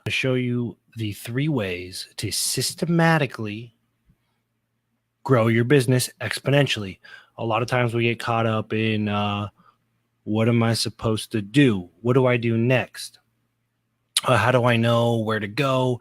To show you the 3 ways to systematically grow your business exponentially. A lot of times we get caught up in what am I supposed to do? What do I do next? How do I know where to go?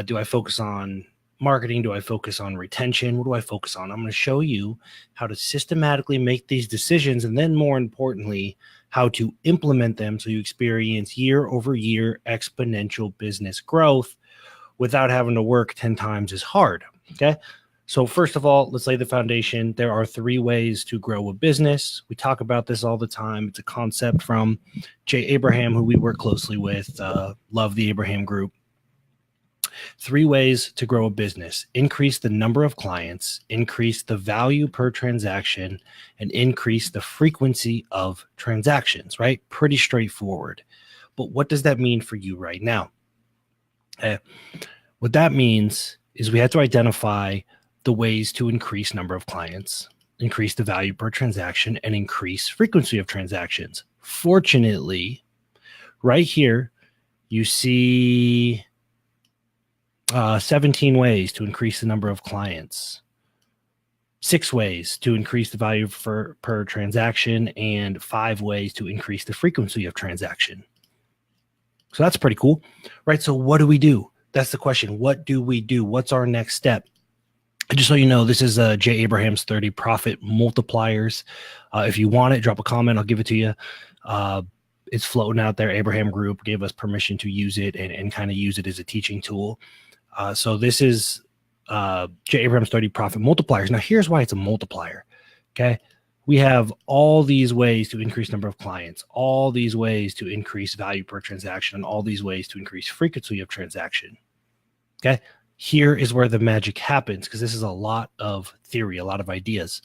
Do I focus on marketing? Do I focus on retention? What do I focus on? I'm going to show you how to systematically make these decisions, and then more importantly, how to implement them so you experience year over year exponential business growth without having to work 10 times as hard. Okay. So first of all, let's lay the foundation. There are 3 ways to grow a business. We talk about this all the time. It's a concept from Jay Abraham, who we work closely with. Love the Abraham group. 3 ways to grow a business: increase the number of clients, increase the value per transaction, and increase the frequency of transactions, right? Pretty straightforward. But what does that mean for you right now? What that means is we have to identify the ways to increase number of clients, increase the value per transaction, and increase frequency of transactions. Fortunately, right here, you see 17 ways to increase the number of clients, 6 ways to increase the value per transaction, and 5 ways to increase the frequency of transaction. So that's pretty cool, right? So what do we do? That's the question. What do we do? What's our next step? Just so you know, this is Jay Abraham's 30 profit multipliers. If you want it, drop a comment. I'll give it to you. It's floating out there. Abraham Group gave us permission to use it and kind of use it as a teaching tool. So this is Jay Abraham's 30 profit multipliers. Now, here's why it's a multiplier. Okay. We have all these ways to increase number of clients, all these ways to increase value per transaction, and all these ways to increase frequency of transaction. Okay. Here is where the magic happens, because this is a lot of theory, a lot of ideas.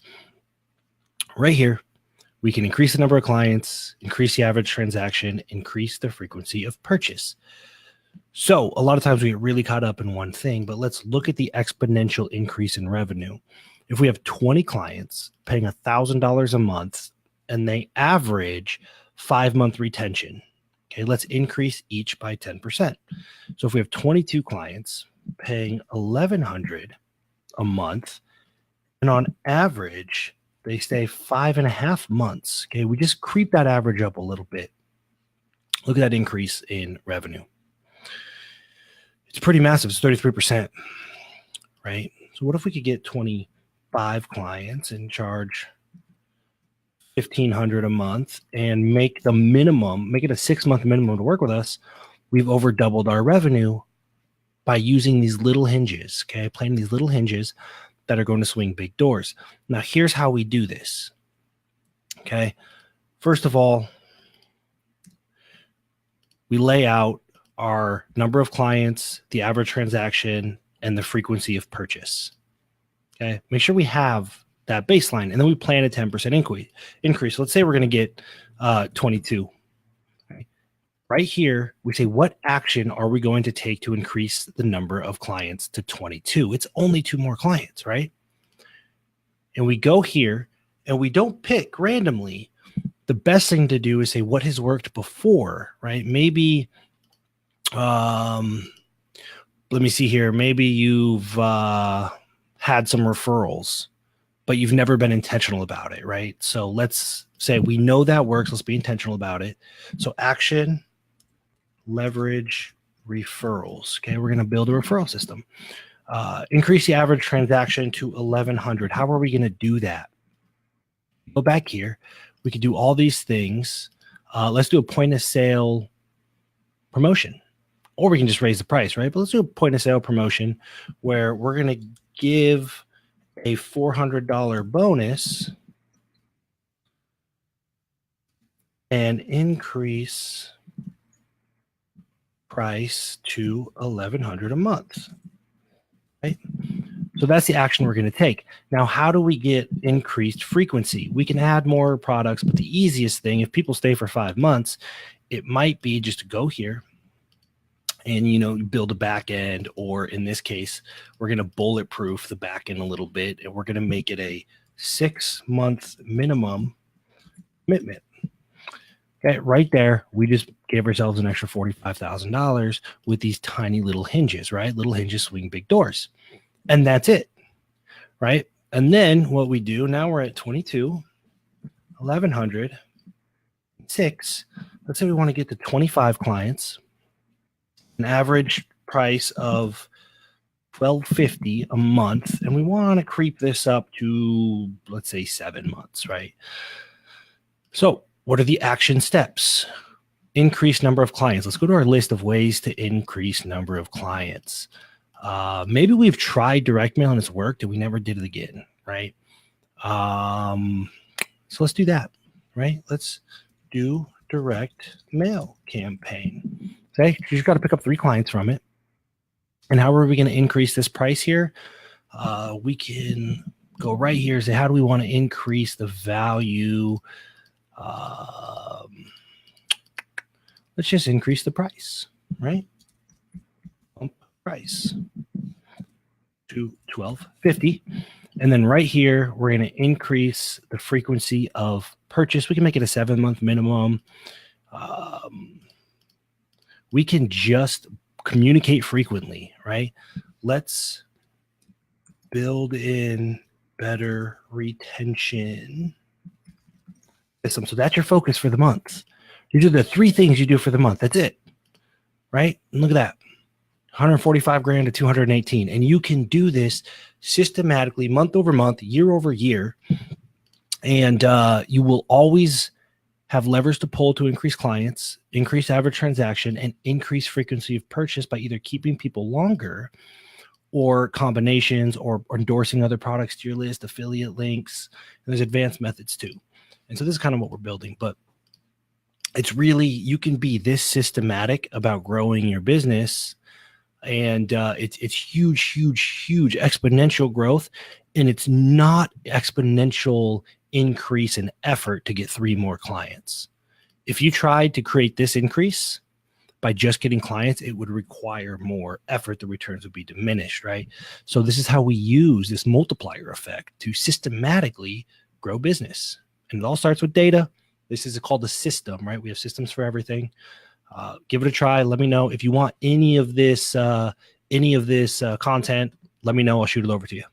Right here, we can increase the number of clients, increase the average transaction, increase the frequency of purchase. So a lot of times we get really caught up in one thing, but let's look at the exponential increase in revenue. If we have 20 clients paying $1,000 a month and they average 5-month retention, okay, let's increase each by 10%. So if we have 22 clients paying $1,100 a month, and on average, they stay 5.5 months, okay, we just creep that average up a little bit. Look at that increase in revenue. It's pretty massive. It's 33%, right? So what if we could get 25 clients and charge $1,500 a month and make the minimum, make it a 6-month minimum to work with us? We've over doubled our revenue by using these little hinges, okay? Playing these little hinges that are going to swing big doors. Now, here's how we do this, okay? First of all, we lay out our number of clients, the average transaction, and the frequency of purchase. Okay, make sure we have that baseline, and then we plan a 10% increase. Let's say we're going to get 22. Okay. Right here, we say, what action are we going to take to increase the number of clients to 22? It's only 2 more clients, right? And we go here, and we don't pick randomly. The best thing to do is say, what has worked before, right? Maybe let me see here. Maybe you've had some referrals, but you've never been intentional about it, right? So let's say we know that works. Let's be intentional about it. So action, leverage, referrals. Okay, we're going to build a referral system. Increase the average transaction to 1,100. How are we going to do that? Go back here. We could do all these things. Let's do a point of sale promotion. Or we can just raise the price, right? But let's do a point of sale promotion where we're going to give a $400 bonus and increase price to $1,100 a month, right? So that's the action we're going to take. Now, how do we get increased frequency? We can add more products, but the easiest thing, if people stay for 5 months, it might be just to go here and, you know, build a back end, or in this case, we're going to bulletproof the back end a little bit, and we're going to make it a 6-month minimum commitment. Okay, right there, we just gave ourselves an extra $45,000 with these tiny little hinges, right? Little hinges swing big doors. And that's it, right? And then what we do, now we're at 22, 1,100, 6. Let's say we want to get to 25 clients, an average price of $1,250 a month, and we want to creep this up to, let's say, 7 months, right? So what are the action steps? Increase number of clients. Let's go to our list of ways to increase number of clients. Maybe we've tried direct mail and it's worked and we never did it again, right? So let's do that, right? Let's do direct mail campaign. Okay, you just got to pick up 3 clients from it. And how are we going to increase this price here? We can go right here and say, how do we want to increase the value? Let's just increase the price, right? Bump price to $1,250. And then right here, we're going to increase the frequency of purchase. We can make it a 7-month minimum. We can just communicate frequently, right? Let's build in better retention system. So that's your focus for the month. These are the 3 things you do for the month. That's it, right? And look at that. 145 grand to 218. And you can do this systematically, month over month, year over year. And you will always have levers to pull to increase clients, increase average transaction, and increase frequency of purchase by either keeping people longer or combinations or endorsing other products to your list, affiliate links. And there's advanced methods too. And so this is kind of what we're building. But it's really, you can be this systematic about growing your business. And it's huge, huge, huge exponential growth. And it's not exponential increase in effort to get 3 more clients. If you tried to create this increase by just getting clients, it would require more effort. The returns would be diminished, right? So this is how we use this multiplier effect to systematically grow business. And it all starts with data. This is called a system, right? We have systems for everything. Give it a try. Let me know if you want any of this content. Let me know. I'll shoot it over to you.